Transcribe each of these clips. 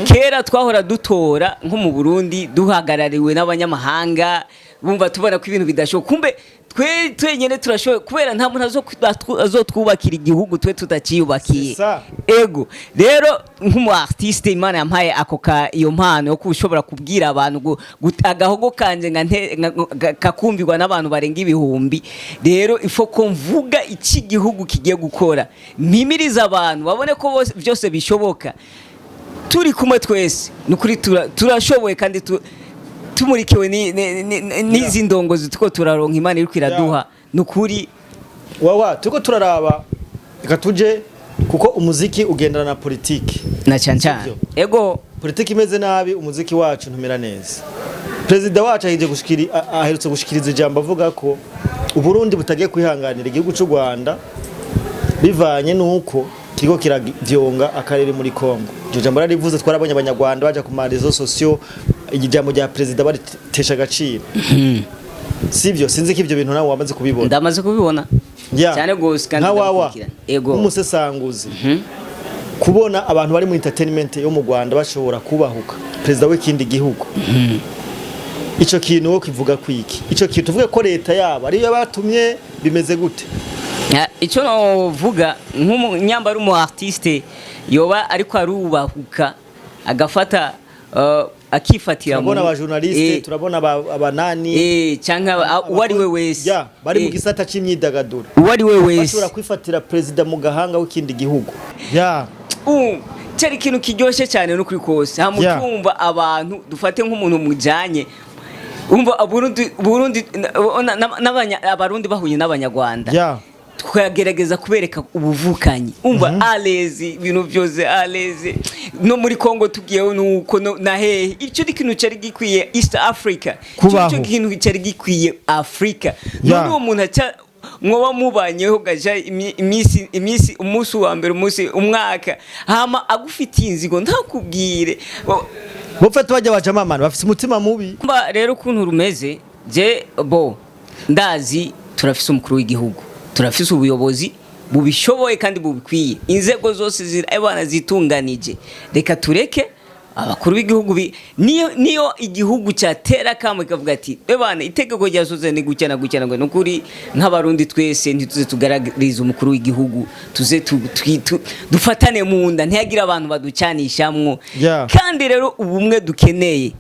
kera twahora dutora nko mu Burundi duhagarariwe n'abanyamahanga bumva tubona ko ibintu bidashoboka kumbe twenyene turashoboye kubera nta muntu azotwubakira igihugu twe tutaciyubakiye ego rero nk'umu artiste Imana yampaye iyo mpano yo kushobora kubwira abantu agahogo kanje kakumbirwa n'abantu barenga ibihumbi rero ifo ko mvuga iki gihugu kigiye gukora mpimiriza abantu babone ko byose bishoboka turi kumwe twese nukuri turashoboye kandi tumurikiwe n'izi ndongozi tuko turaronka Imana iri kwiraduha nukuri wawa tuko turaraba reka tuje kuko umuziki ugendana na politiki na cyane ego politiki imeze nabi umuziki wacu ntumera neza President wacu aherutse gushikiriza ijambo avuga ko Uburundi butagiye kwihanganira igihugu cy'u Rwanda bivanye nuko kiriko kiravyonga akarere muri Kongo iryo jambo rarivuze twarabonye abanyarwanda baje ku marezo sociaux ijambo rya President baritesha agaciro sivyo sinzi ko ivyo bintu nawe wamaze kubibona ndamaze kubibona cyane gose kandi ego umusesanguzi kubona abantu bari mu entertainment yo mu Rwanda bashobora kubahuka President w'ikindi gihugu ico kintu wo kivuga kwiki ico kintu tuvuge ko leta yabo ariyo batumye bimeze gute icyo novuga nk'umunyambaro mu artiste yoba ariko arubahuka agafata akifatira turabona aba journaliste turabona abanani cyangwa uwari we wese bari mu gisata c'imyidagaduro uwari we wese bashobora kwifatira President mu gahanga w'ikindi gihugu cyari ikintu kiryoshye cyane no kuri kose hamutumva abantu dufate nk'umuntu mujanye umva Burundi abarundi bahuye n'abanyarwanda twagerageza kubereka ubuvukanyi umva alezi ibintu byose alezi no muri Kongo tugiyeho nuko na hehe icyo kintu cyari gikwiye East Africa icyo kintu cyari gikwiye Africa n'uwo muntu mwoba mubanyeho gaja imisi umunsi wa mbere umunsi umwaka hama agufitiye inzigo ntakubwire bopfa bajya bajamamana bafite umutima mubi mba rero kuntu rumeze je ndazi turafise umukuru w'igihugu turafise ubuyobozi bubishoboye kandi bubikwiye inzego zose zirabana zitunganije reka tureke abakuru b'igihugu niyo igihugu cyatera kamwe kavuga ati bebana itegeko ryasoze ni gucyana ngo nukuri nk'abarundi twese ntituze tugaragariza umukuru w'igihugu tuze dufatane mu nda ntiyagira abantu baducanishamwo kandi rero ubumwe dukeneye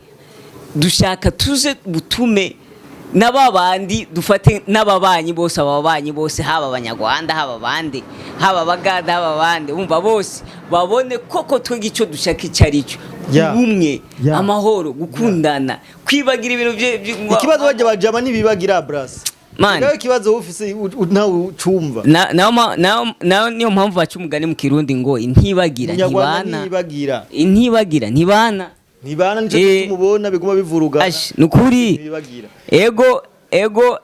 dushaka tuze butume n'ababandi dufate n'ababanyi bose haba abanyarwanda haba abandi haba abaganda haba abandi umva bose babone koko twege icyo dushaka icyo ubumwe amahoro gukundana kwibagira ibintu ikibazo bajya bajama nibibagira bras nawe ikibazo ufise nawe ucumva nawe niyo mpamvu baca umugani mu Kirundi ngo intibagira ntibana nibana nico tumubona biguma bivuruga nukuri ego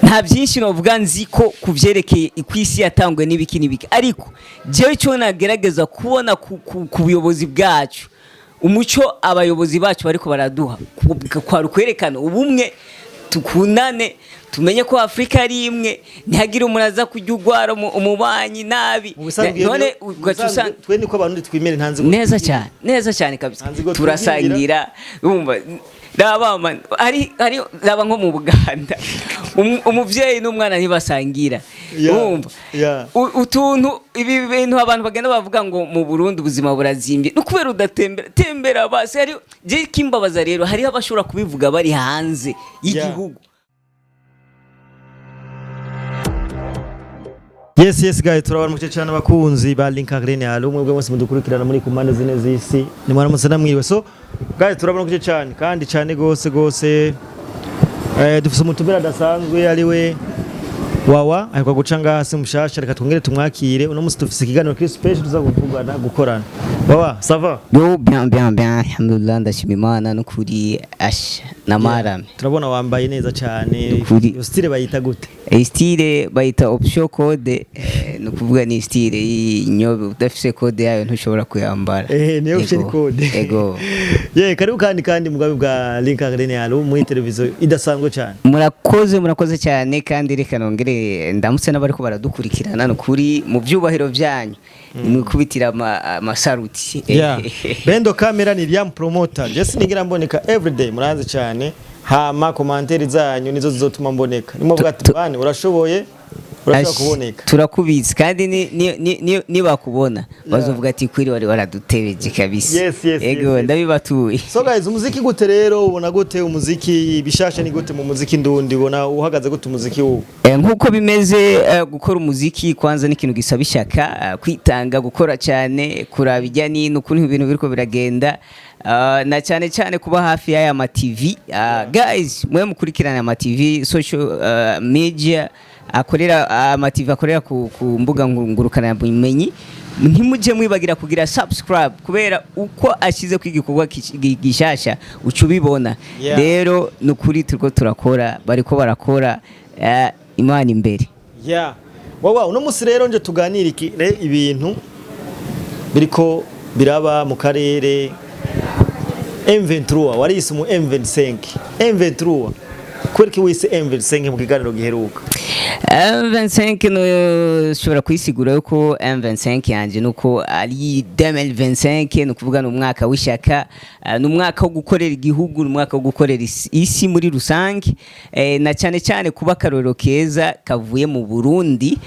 nta byinshi novuga nzi ko kuvyerekeye ikwisi yatangwe n'ibiki ariko jewe cyo nagerageza kubona ku buyobozi bwacu umuco abayobozi bacu bariko baraduha kwa rukwerekana ubumwe tukundane tumenye ko Afrika ari imwe ntihagire umuntu aza kujyugwara umubanyi nabi none ugacusanga twe niko abantu twimere ntanzi neza cyane kabisa turasangira umva Dabama ari daba nko mu Buganda umuvyeyi n'umwana ntibasangira umva utuntu ibi bintu abantu bagenda bavuga ngo mu Burundi ubuzima burazimbye nukubera udatembera base ari je kimbabaza rero hari abashobora kubivuga bari hanze y'igihugu. Yes guys turabana muke cyane abakunzi ba Link Green halo mwebwe mwese mudukurikirana muri kumande zine zisi ni mwaramutse namwiwe so guys turabana muke cyane kandi cyane gose dufise umutumira dasanzwe ari we wawa ariko gucanga hasi mushasha reka twongere tumwakire uno musi dufise ikiganiro kuri special tuza kuvugana gukorana wawa ça va yo bien alhamdulillah ndashima Imana no kuri ash namarame turabona wambaye neza cyane yo style bayita gute style bayita option code no kuvuga ni style y'inyobe udafise code yayo ntushobora kuyambara ni option code ego karibu kandi mugabe bwa Link Green halo mu televiziyo idasanzwe cyane murakoze cyane kandi reka nongere ndamutse n'abariko baradukurikirana nukuri mu byubahiro byanyu nimukubitira amasaruti Yeah. Bendo Camera ni Liam Promoter. Jesse nigira mboneka everyday muranze cyane. Hama commentaire zanyu nizo zizotuma mboneka. Nimuvuga ati bane urashoboye urashobora kuboneka. Turakubitse kandi niba kubona bazovuga ati kwiri wari waradutebeje kabisa. Yes. Ego ndabibatuye. So guys, umuziki gute rero ubona gute umuziki bishasha ni gute mu muziki ndundi ubona uhagaze gute umuziki wo? Nkuko bimeze gukora umuziki kwanza n'ikintu gisaba ishaka kwitanga gukora cyane kurabijya n'ino kuntu ibintu biriko biragenda na cyane kuba hafi y'aya ma TV guys mwe mukurikirana ama TV social media akorera ama TV akorera ku mbuga ngurukana bumenyi ntimuje mwibagira kugira subscribe kubera uko ashize kwigikorwa gishasha ucubibona rero nukuri turiko turakora bariko barakora Imana imbere. Yeah. Wawa uno musi rero nje tuganirikire ibintu biriko biraba mu karere M23 warisi mu M23 kwereke wise M25 mu kiganiro giheruka. M25 no shobora kwisigura yuko M25 yanje nuko ari 2025 no kuvuga no mwaka w'ishaka no mwaka wo gukorera igihugu no mwaka wo gukorera isi muri rusange na cyane kuba karorero keza kavuye mu Burundi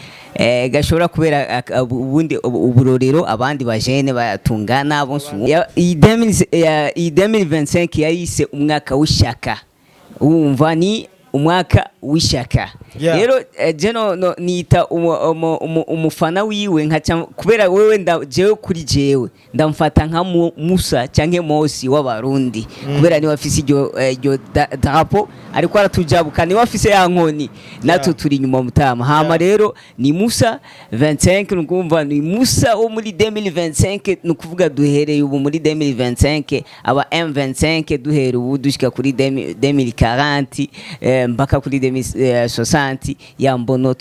gashobora kubera ubundi uburorero abandi bajene batungana bonsu 2025 yayise umwaka w'ishaka umva ni umwaka w'ishaka rero jeno nita umufana wiwe nka kubera wewe jewe kuri jewe ndamfata nka Musa canke Mosi w'abarundi kubera ni wafise iryo drapo ariko aratujabuka ni wafise ya nkoni natwe turi nyuma mutama hama rero ni Musa 25 nukumva ni Musa wo muri 2025 nukuvuga duhereye ubu muri 2025 aba M25 duhere ubu dushika kuri 2040 mpaka kuri 2060 yambono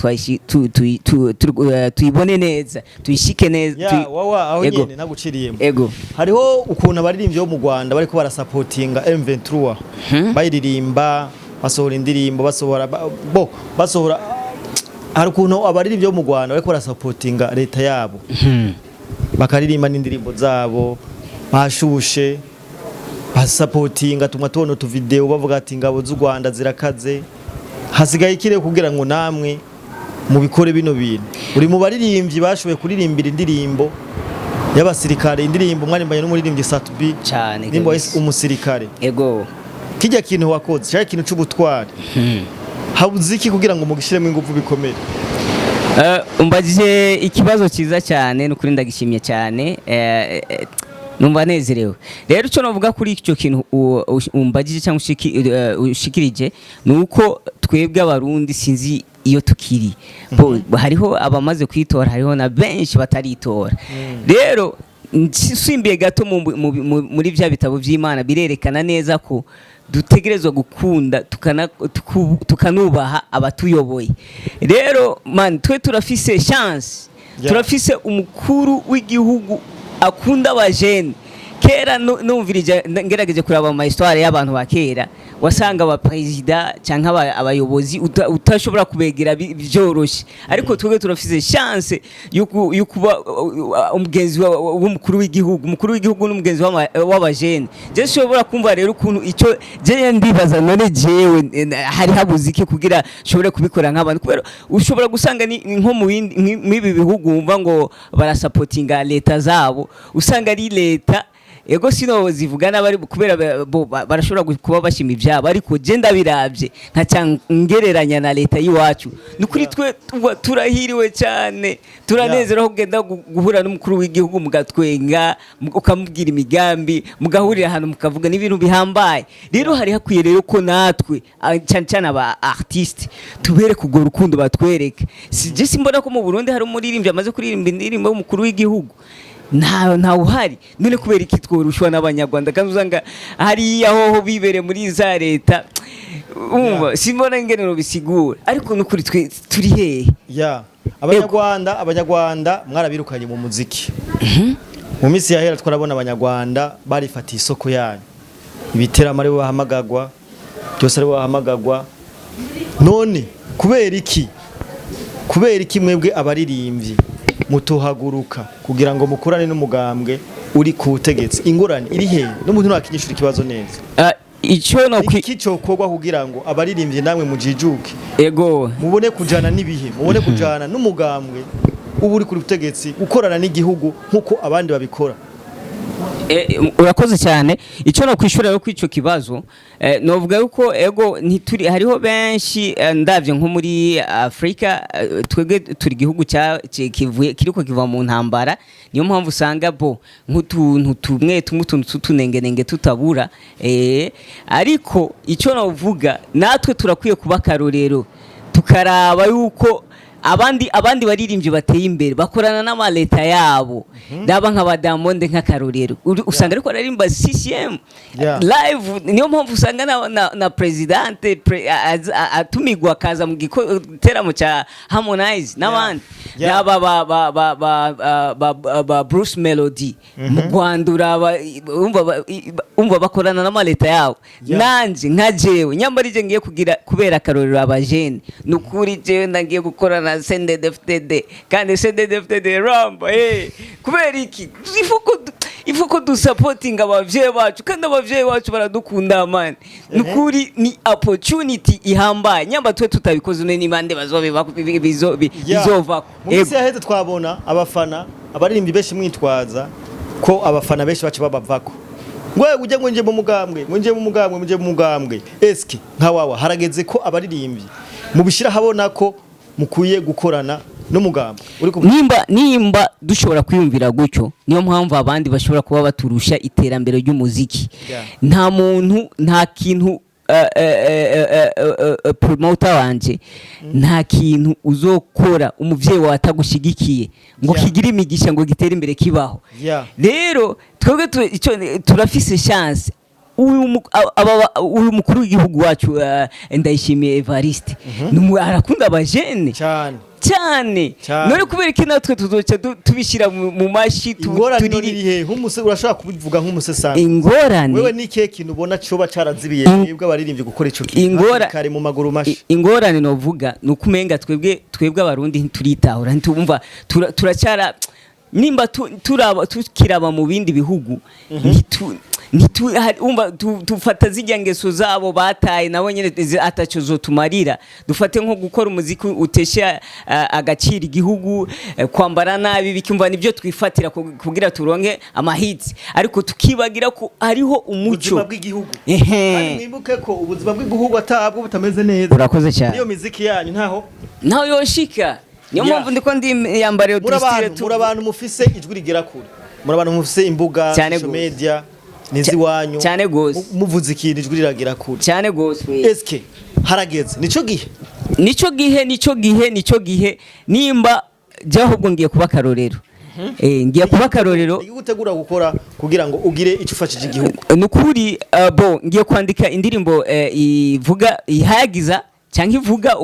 tuyibone neza tuyishike neza wawa aho nyene naguciriyemo ego hariho ukuntu abaririmbye bo mu Rwanda bariko barasupportinga M23 bayiririmba basohora indirimbo basohora hari ukuntu abaririmbye bo mu Rwanda bariko barasupportinga leta yabo bakaririmba n'indirimbo zabo bashushe basupportinga tumwa tubona tu video bavuga ati ingabo z'u Rwanda zirakaze hasigaye ikire kugira ngo namwe mu bikore bino bintu uri mu baririmbyi bashoboye kuririmbira indirimbo y'abasirikare indirimbo mwarimbaye n'umuririmbyi Satubi cyane ndimbo umusirikare ego kijya kintu wakoze cyari kintu c'ubutwari habuze iki kugira ngo mugishiremo ingufu bikomere umbajije ikibazo cyiza cyane n'ukuri ndagishimye cyane numva nezerewe rero cyo novuga kuri icyo kintu umbagije cyangwa ushikirije nuko twebwe abarundi sinzi iyo tukiri hariho abamaze kwitora hariho na benshi bataritora rero simbiye gato muri bya bitabo by'Imana birerekana neza ko dutegerezwa gukunda tukanubaha abatuyoboye rero man twe turafise chance turafise umukuru w'igihugu akunda abajene kera numvirije ngerageje kuraba mu histoire y'abantu bakera wasanga aba president cyangwa abayobozi utashobora kubegera byoroshye ariko twebwe turafise chance yukuba umugenzi w'umukuru w'igihugu n'umugenzi w'abajene je shobora kumva rero ukuntu icyo je ndibaza none jewe hari habuze iki kugira shobora kubikora nk'abantu kubera ushobora gusanga ni nko mu bibi bihugu umva ngo barasupportinga leta zabo usanga ari leta ego sino zivugana bari kubera barashobora kuba bashima ibyabo ariko je ndabirabye nkacangereranya na leta yiwacu nukuri twe turahiriwe cyane turanezeraho kugenda guhura n'umukuru w'igihugu mugatwenga ukamubwira imigambi mugahurira ahantu mukavuga n'ibintu bihambaye rero hari hakwiye rero ko natwe cyane aba artiste tubere kugora urukundo batwereka je simbona ko mu Burundi hari umuririmbyi amaze kuririmba indirimbo y'umukuru w'igihugu nta uhari none kubera iki tworushwa n'abanyarwanda kandi uzanga hari aho bibere muri za leta umva simbona ingene bisigura ariko nukuri turi hehe abanyarwanda mwarabirukanye mu muziki mu minsi yahera twarabona abanyarwanda barifatiye isoko yanyu ibiteramo ari bahamagagwa byose ari bahamagagwa none kubera iki kubera iki mwebwe abaririmbyi mutuhaguruka kugira ngo mukurane n'umugambwe uri ku butegetsi ingorane iri he n'umuntu nakinyishura ikibazo neza icyo no kwicokorwa kugira ngo abaririmbyi namwe mujijuke ego mubone kujana n'ibihe mubone kujana n'umugambwe ubu uri ku butegetsi gukorana n'igihugu nkuko abandi babikora. Urakoze cyane icyo no kwishura yo kwico kibazo novuga yuko ego ntituri hariho benshi ndavye nko muri Afrika twege turi gihugu kivuye kiriko kiva mu ntambara niyo mpamvu usanga bo nk'utuntu tumwe tunengenenge tutabura ariko icyo novuga natwe turakwiye kuba karorero tukaraba yuko abandi baririmbyi bateye imbere bakorana n'ama leta yabo ndaba nka Diamond nk'akarorero usanga ariko aririmba CCM live niyo mpamvu usanga na presidente atumigwa kaza mu giteramo cha Harmonize n'abandi yaba ba Bruce Melody mu Rwanda umva bakorana n'ama leta yabo nanje nka jewe nyambarije ngiye kugira kubera akarorero abajene nukuri jewe ndagiye gukorana CNDD-FDD kandi CNDD-FDD ramba kubera iki ifuko du supporting abavyeyi bacu kandi abavyeyi bacu baradukunda man nukuri ni opportunity ihambaye nyamba twe tutabikoze n'imande bazobe bizova munsi yaheze twabona abafana abaririmbi beshi mwitwaza ko abafana beshi bacu babavako ngwe uje ngo nje mu mugambwe eske nka wawa harageze ko abaririmbi mubishira habona ko mukuye gukorana n'umugambo nimba dushobora kwiyumvira gutyo niyo mpamvu abandi bashobora kuba baturusha iterambere ry'umuziki nta muntu nta kintu promoter wanje nta kintu uzokora umuvyeyi watagushigikiye ngo kigire imigisha ngo gitere imbere kibaho rero twebwe turafise chance uyu mukuru w'igihugu wacu Ndayishimiye Evariste arakunda abajene cyane none kubera iki natwe tuzoca tubishira mu mashi turirihe urashaka kubivuga nk'umusesanga ingorane wewe nike kintu ubona cyo bacarazibiye mwebwe abaririmbye gukora ico kintu kare mu maguru mashi ingorane novuga nukumenga twebwe abarundi nturitahura ntumva turacyara nimba tukiraba mu bindi bihugu tufata zijya ngeso zabo bataye nabo nyene ataco zotumarira dufate nko gukora umuziki utesha agaciro igihugu kwambara nabi bikumva nibyo twifatira kugira turonke amahitsi ariko tukibagira ko hariho umuco ubuzima bw'igihugu kandi mwibuke ko ubuzima bw'igihugu atabwo butameze neza urakoze cyane niyo muziki yanyu ntaho yoshika niyo mpamvu ndiko ndi yambare muri abantu mufise ijwi rigera kure muri abantu mufise imbuga social media nizi wanyu cyane gose muvuze ikintu ijwi riragira kure cyane gose eske harageze nico gihe nimba jahubwo ngiye kuba karorero ngiye kuba karorero gutegura gukora kugira ngo ugire icyo ufashije igihugu nukuri bo ngiye kwandika indirimbo ivuga ihagiza cyangwa ivuga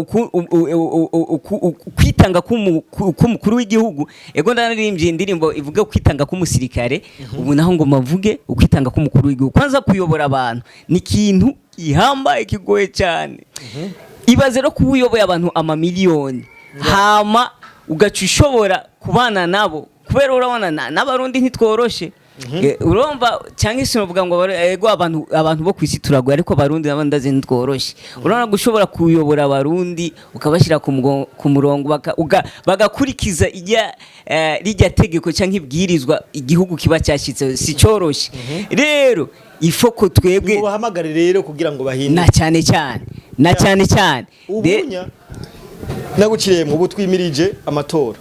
kwitanga k'umukuru w'igihugu ego ndaririmbye indirimbo ivuga kwitanga k'umusirikare ubu naho ngo mavuge ukwitanga k'umukuru w'igihugu kwanza kuyobora abantu ni ikintu ihambaye kigoye cyane ibaze no kubuyoboye abantu amamiliyoni hama ugaca ushobora kubana nabo kubera urabona n'abarundi ntitworoshe urumva cyangwa se uvuga ngo ego abantu bo kwisi turagoye ariko abarundi nabo ndaze ntworoshe urabona gushobora kuyobora abarundi ukabashira ku murongo bagakurikiza rijya tegeko cyangwa ibwirizwa igihugu kiba cyashitse si cyoroshe rero ifoko twebwe bahamagare rero kugira ngo bahinde na cyane ubunya naguciriye mu butwimirije amatora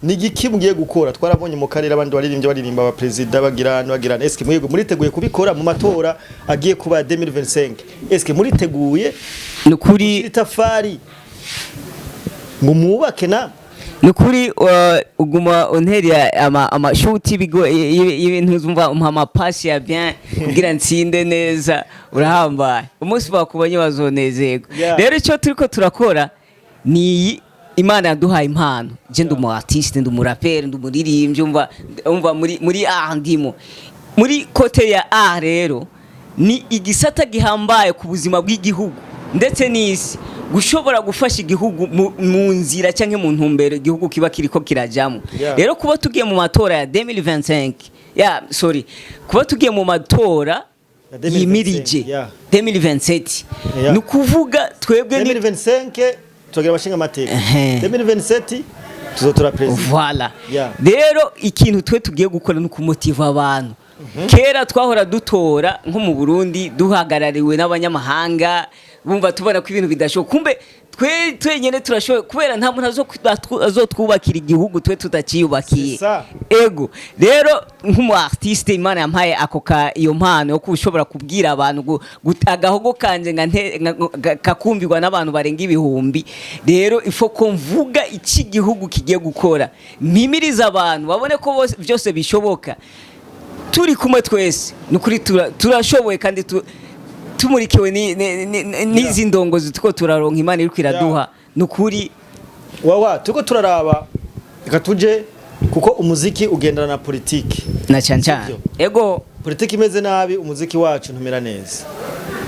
nigiki mugiye gukora twarabonye mu karere abandi baririmba aba president bagirana eske mwego muriteguye kubikora mu matora agiye kuba 2025 eske muriteguye nukuri itafari ngo mubake na nukuri uguma onteri amashuti bigo ibintu zumva umpa pass ya bien kugira nsinde neza urahambaye umunsi bakubonye bazonezego rero icyo turiko turakora ni Imana yaduhaye impano je ndumu artiste ndumu rapper ndumu ririmbye umva muri ndimo muri kote ya rero ni igisata gihambaye ku buzima bw'igihugu ndetse n'isi gushobora gufasha igihugu mu nzira cyangwa mu ntumbero igihugu kiba kiriko kirajamo. Rero kuba tugiye mu matora ya 2025 kuba tugiye mu matora yimirije 2027 ni kuvuga twebwe 2025 tugira abashinga amateka 2027 tuzotora president. Voilà. Rero ikintu twe tugiye gukora no kumutiva abantu. Kera twahora dutora nko mu Burundi duhagarariwe n'abanyamahanga, bumva tubona ko ibintu bidashoboka. Kumbe twenyene turashoboye kubera nta muntu azotwubakira igihugu twe tutaciyubakiye. Ego rero nk'umu artiste Imana yampaye iyo mpano yo kushobora kubwira abantu agahogo kanje kakumbirwa n'abantu barenga ibihumbi. Rero ifo ko mvuga iki gihugu kigiye gukora, mpimiriza abantu babone ko byose bishoboka. Turi kumwe twese nukuri turashoboye kandi tumurikiwe n'izi ndongozi tuko turaronka Imana iri kwiraduha nukuri tuko turaraba reka tuje kuko umuziki ugendana na politiki na cyane. Ego politiki imeze nabi umuziki wacu ntumera neza.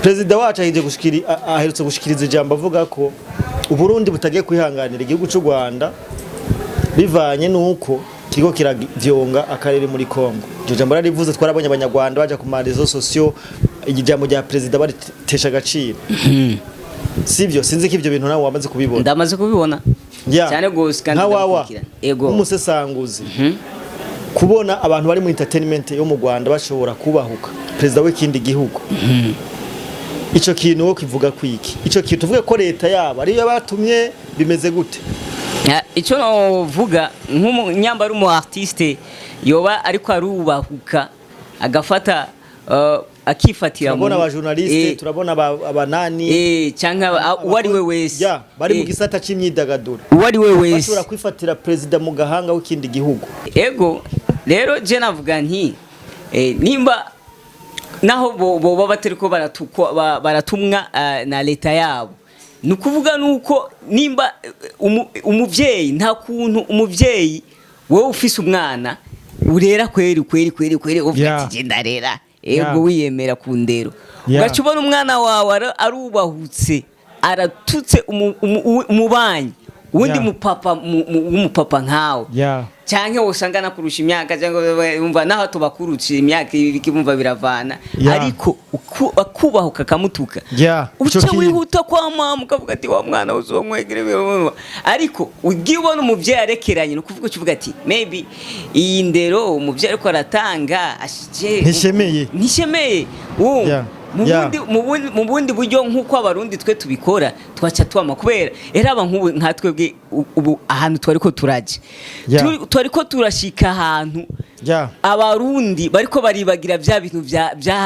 President wacu aherutse gushikiriza ijambo avuga ko Uburundi butagiye kwihanganira igihugu cy'u Rwanda bivanye nuko kiriko kiravyonga akarere muri Kongo. Iryo jambo rarivuze twarabonye abanyarwanda baje ku marezo sociaux ijambo rya president baritesha agaciro. Sivyo sinzi ko ivyo bintu nawe wamaze kubibona. Ndamaze kubibona cyane gose kandi ndakurikira. Ego umusesanguzi kubona abantu bari mu entertainment yo mu Rwanda bashobora kubahuka president w'ikindi gihugu. Ico kintu wo kivuga kwiki? Ico kintu tuvuge ko leta yabo ari yabatumye bimeze gute? Icyo novuga nk'umunyambaro mu artiste yoba ariko arubahuka agafata akifatira turabona aba journaliste turabona abanani cyangwa uwari we wese bari mu gisata cy'imyidagaduro uwari we wese bashobora kwifatira president mu gahanga w'ikindi gihugu. Ego rero je navuga nti nimba naho bo bateriko baratumwa na leta yabo nukuvuga nuko nimba umuvyeyi nta kuntu umuvyeyi wowe ufise umwana urera kweri ufite gendarera ego wiyemera ku ndero ugacubona umwana wawe arubahutse aratutse umubanyi undi umupapa nkawe cyangwa usanga nakurusha imyaka cyangwa umva naho tubakurutse imyaka ibikimva biravana ariko akubahuka kamutuka uce wihuta kwa mama ukavuga ati wa mwana uzomwegere ariko ugiye ubona umuvyeyi arekeranye no kuvuga uvuga ati maybe iyi ndero umuvyeyi ariko aratanga ashije nishemeye mu bundi buryo nk'uko abarundi twe tubikora twaca twama kubera era aba nk'ubu nka twebwe ubu ahantu twariko turaje twariko turashika ahantu abarundi bariko baribagira bya bintu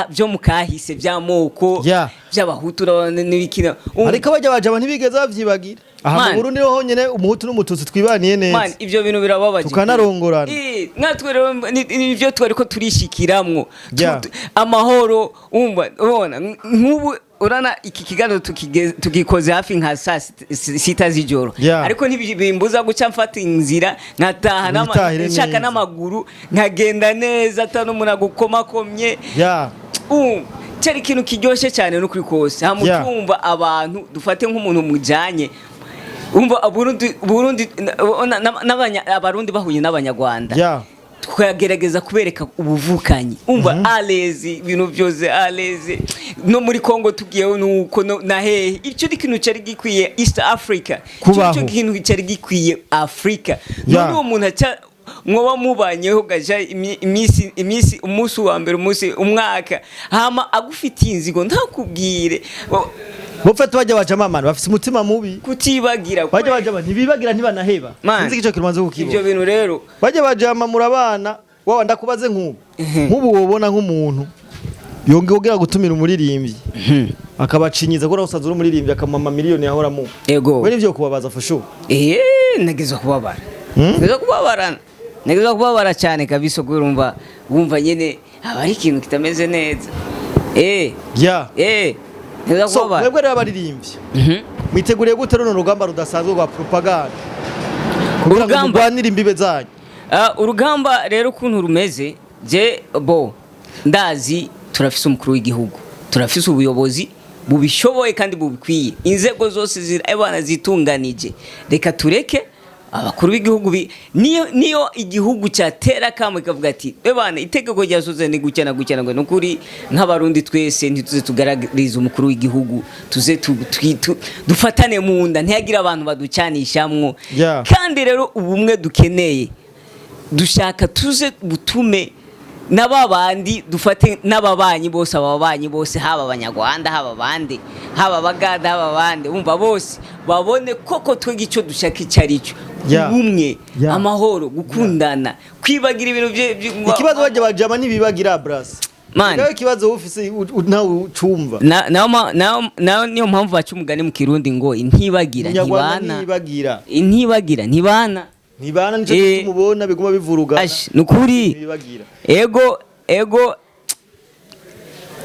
byo mu kahise by'amoko by'abahutu n'ibikina ariko bajya abantu ntibigeze bavyibagira aha mu Burundi ho nyene umuhutu n'umututsi twibaniye neza man ivyo bintu birababaje tukanarongorana natwe rero nivyo twariko turishikiramwo amahoro ubona nk'ubu urana iki kiganiro tukikoze hafi nka saa 6 z'ijoro ariko ntibimbuza guca mfata inzira nkataha nshaka n'amaguru nkagenda neza atano umuntu agukomakomye cyari ikintu kiryoshe cyane no kuri kose hamutumva abantu dufate nk'umuntu mujanye umva Burundi abarundi bahuye n'abanyarwanda tukagerageza kubereka ubuvukanyi umva alezi ibintu byose alezi no muri Kongo tugiyeho nuko na hehe icyo kintu cyari gikwiye East Africa icyo kintu cyari gikwiye Africa none uwo muntu mwoba mubanyeho gaja imisi umunsi wa mbere umunsi umwaka hama agufitiye inzigo ntakubwire bopfata bajya bajama bafite umutima mubi kutibagira bajya ntibibagira ntibanaheba sinzi ico kirumanze kukibo ibyo bintu rero bajya bajama murabana wawe ndakubaze nk'ubu wobona nk'umuntu yongera gutumira umuririmbyi akabacinyiza ko usanzwe uri umuririmbyi akamama miliyoni yahoramo ego we nivyo kubabaza fusho nageze kubabara nageze kubabara cyane kabisa urumva wumva nyene abari ikintu kitameze neza so mwebwe rero abaririmbyi mwiteguriye gute runo rugamba rudasanzwe rwa propaganda kugira ngo murwanire imbibe zanyu urugamba rero ukuntu rumeze je ndazi turafise umukuru w'igihugu turafise ubuyobozi bubishoboye kandi bubikwiye, inzego zose zirabana zitunganije, reka tureke abakuru b'igihugu niyo igihugu cyatera kamwe kavuga ati bana itegeko ryasoze ni gukena ngo nukuri nk'abarundi twese ntituze tugaragariza umukuru w'igihugu, tuze dufatane mu nda ntiyagira abantu baducanishamwo. Kandi rero ubumwe dukeneye dushaka tuze butume n'ababandi dufate n'ababanyi bose haba abanyarwanda haba abandi haba abaganda haba abandi umva bose babone koko twege icyo dushaka icari cyo ubumwe, amahoro, gukundana, kwibagira ibintu ikibazo bajya bajama nibibagira bras nawe ikibazo ufise nawe ucumva nawe niyo mpamvu baca umugani mu Kirundi ngo intibagira ntibana nico tumubona biguma bivuruga nukuri ego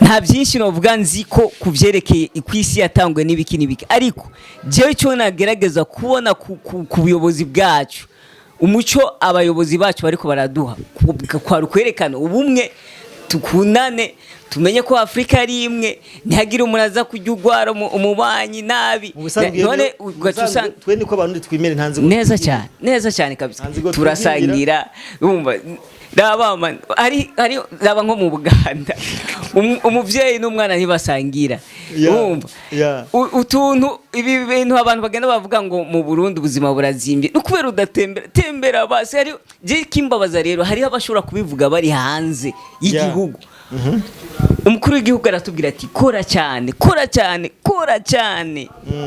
nta byinshi novuga nzi ko kuvyerekeye ikwisi yatangwe n'ibiki ariko jewe cyo nagerageza kubona ku buyobozi bwacu umuco abayobozi bacu bariko baraduha kwa rukwerekana ubumwe, tukundane, tumenye ko Afrika ari imwe, ntihagire umuntu aza kujya ugwara umubanyi nabi. None ugatusanga twe niko abantu twimere ntanze neza cyane kabisa, turasangira umva dabama ari daba nko mu Buganda umuvyeyi n'umwana ntibasangira umva utuntu ibi bintu abantu bagenda bavuga ngo mu Burundi ubuzima burazimbye no kubera udatembera basi ari je kimbabaza rero hari abashobora kubivuga bari hanze y'igihugu. Umukuru w'igihugu aratubwira ati kora cyane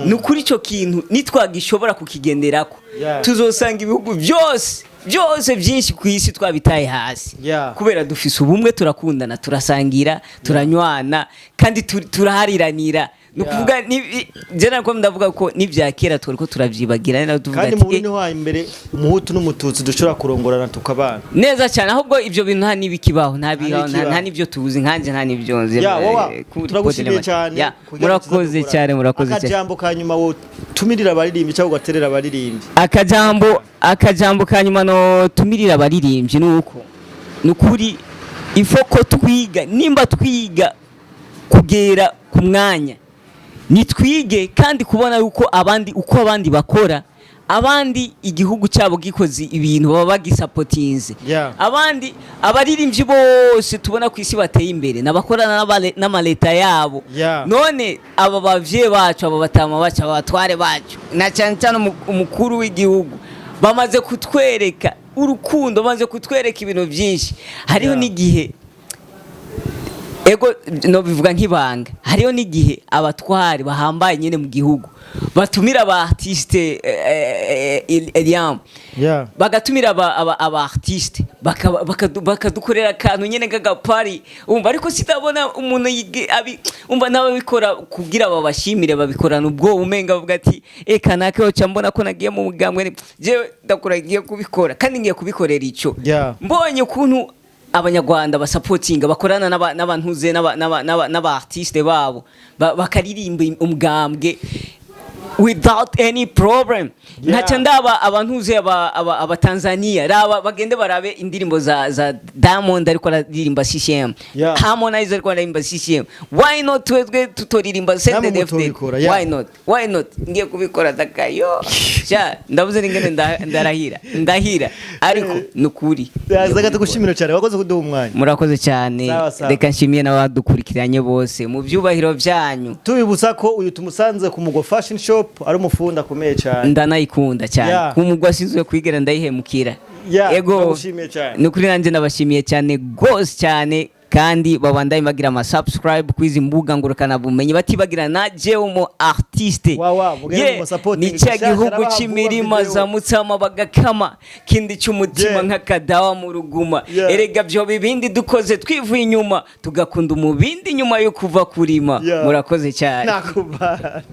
nukuri ico kintu nitwagishobora kukigenderako tuzosanga ibihugu byose byinshi ku isi twabitaye hasi kubera dufise ubumwe, turakundana, turasangira, turanywana kandi turahariranira. Nukuvuga je nako ndavuga ko nivyakera twariko turavyibagira nari tuvuga ati kandi mu wa imbere umuhutu n'umututsi dushobora kurongorana tukabana neza cyane, ahubwo ivyo bintu nta nibikibaho nta nivyo tuzi nkanje nta nivyo nzi. Turagushimiye cyane, murakoze cyane. Akajambo kanyuma wo tumirira abaririmbyi cyangwa ugaterera abaririmbyi. Akajambo kanyuma no tumirira abaririmbyi nukuri ifoko twiga nimba twiga kugera ku mwanya nitwige kandi kubona yuko uko abandi bakora, abandi igihugu cyabo gikoze ibintu baba bagisapotinze, abandi abaririmbyi bose tubona ku isi bateye imbere nabakorana n'amaleta yabo. None aba bavye bacu aba batama bacu abatware bacu na cyane umukuru w'igihugu bamaze kutwereka urukundo, bamaze kutwereka ibintu byinshi. Hariho n'igihe ego no bivuga nk'ibanga, hariho n'igihe abatwari bahambaye nyene mu gihugu batumira aba artiste Eliam bagatumira aba artiste bakadukorera kantu nyene gagapari umva, ariko sitabona umuntu umva nawe bikora kugira babashimire, babikorana ubwo umenga bavuga ati kanake ocha mbona ko nagiye mu mugambwe jewe ndakuragiye kubikora kandi ngiye kubikorera ico mbonye ukuntu abanyarwanda basupportinga bakorana n'abantuze n'aba artiste babo bakaririmba umugambwe without any problem. Ntacha ndaba abantuze aba Tanzania raba bagende barabe indirimbo za Diamond ariko aririmba CCM, Harmonize ariko aririmba CCM. Why not twebwe tutoririmba CNDD-FDD? Why not ngiye kubikora dakayo ndavuze ngene ndahira ariko nukuri yazaga tugushimira cyane, wakoze kuduha umwanya. Murakoze cyane, reka nshimiye n'abadukurikiranye bose mu byubahiro byanyu. Tubibutsa ko uyu tumusanze ku Mugo Fashion Shop ari umufunda akomeye cyane, ndanayikunda cyane ku Mugo asizwe kwigera ndayihemukira. Ego nukuri nanje nabashimiye cyane gose cyane, kandi babandaye bagira ama subscribe kwizi mbuga ngurukana bumenyi batibagira na je umu artiste ni cya gihugu cy'imirima za Mutsama bagakama kindi cy'umutima nk'akadawa mu ruguma. Erega byo bibindi dukoze twivuye inyuma tugakunda umubindi nyuma yo kuva kurima. Murakoze cyane. Nakubara.